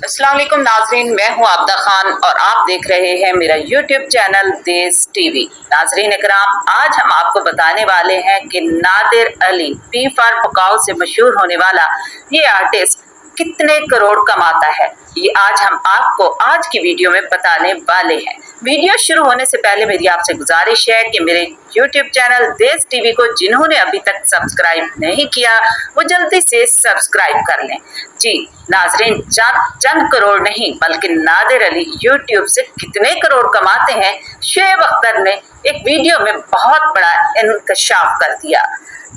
अस्सलाम वालेकुम नाजरीन, मैं हूं आबदा खान और आप देख रहे हैं मेरा यूट्यूब चैनल देश टीवी। नाजरीन इकराम, आज हम आपको बताने वाले हैं कि नादिर अली पी फॉर पकाओ से मशहूर होने वाला ये आर्टिस्ट कितने करोड़ कमाता है। ये आज हम आपको आज की वीडियो में बताने वाले हैं। वीडियो शुरू होने से पहले मेरी आपसे गुजारिश है कि मेरे YouTube चैनल देश टीवी को जिन्होंने अभी तक सब्सक्राइब नहीं किया वो जल्दी से सब्सक्राइब कर लें। जी नाजरीन, चंद करोड़ नहीं बल्कि नादिर अली YouTube से कितने करोड़ कमाते हैं, शोएब अख्तर ने एक वीडियो में बहुत बड़ा इंकशाफ कर दिया।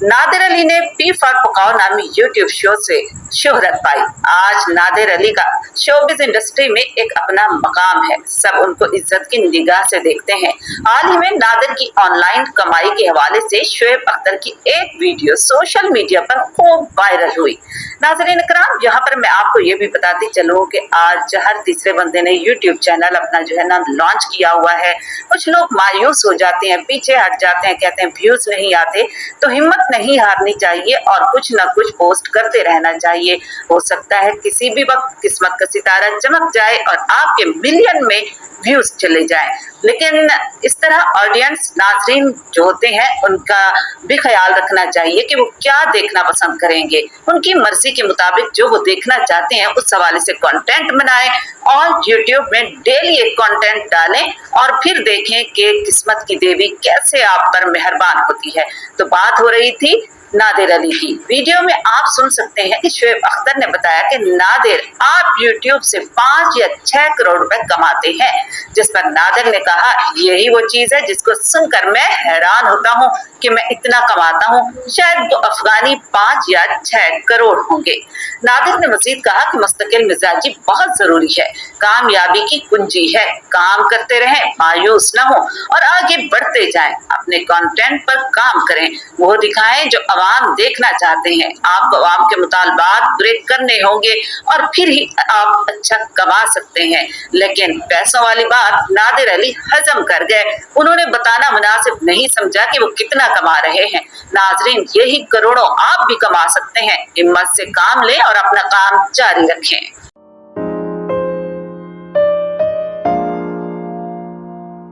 नादिर अली ने पी फॉर पकाओ नामी यूट्यूब शो से शोहरत पाई। आज नादिर अली का शोबिज इंडस्ट्री में एक अपना मकाम है, सब उनको इज्जत की निगाह से देखते हैं। हाल ही में नादिर की ऑनलाइन कमाई के हवाले से शोएब अख्तर की एक वीडियो सोशल मीडिया पर खूब वायरल हुई। नाज़रीन इकराम, यहाँ पर मैं आपको ये भी बताती चलूँ कि आज हर तीसरे बंदे ने यूट्यूब चैनल अपना जो है ना लॉन्च किया हुआ है। कुछ लोग मायूस हो जाते हैं, पीछे हट जाते हैं, कहते हैं व्यूज नहीं आते, तो हिम्मत नहीं हारनी चाहिए और कुछ ना कुछ पोस्ट करते रहना चाहिए। हो सकता है किसी भी वक्त किस्मत का सितारा चमक जाए और आपके मिलियन में व्यूज चले जाएं। लेकिन इस तरह ऑडियंस नाजरीन जो होते हैं उनका भी ख्याल रखना चाहिए कि वो क्या देखना पसंद करेंगे। उनकी मर्जी के मुताबिक जो वो देखना चाहते हैं उस हवाले से कंटेंट बनाएं और यूट्यूब में डेली एक कंटेंट डालें और फिर देखें कि किस्मत की देवी कैसे आप पर मेहरबान होती है। तो बात हो रही थी नादिर अली की। वीडियो में आप सुन सकते हैं कि शोएब अख्तर ने बताया कि नादिर आप यूट्यूब से 5 या 6 करोड़ रुपए कमाते हैं, जिस पर नादिर ने कहा यही वो चीज है जिसको सुनकर मैं हैरान होता हूँ कि मैं इतना कमाता हूँ, शायद तो अफगानी 5 या 6 करोड़ होंगे। नादिर ने मजीद कहा कि मुस्तकिल मिजाजी बहुत जरूरी है, कामयाबी की कुंजी है। काम करते रहें, मायूस न हो और आगे बढ़ते जाएं। अपने कंटेंट पर काम करें, वो दिखाएं जो आवाम देखना चाहते हैं। आपको आवाम के मुतालबात पूरे करने होंगे और फिर ही आप अच्छा कमा सकते हैं। लेकिन पैसों वाली बात नादिर अली हजम कर गए। उन्होंने बताना मुनासिब नहीं समझा कि वो कितना कमा रहे हैं। नाजरीन, यही करोड़ों आप भी कमा सकते हैं। हिम्मत से काम लें और अपना काम जारी रखें।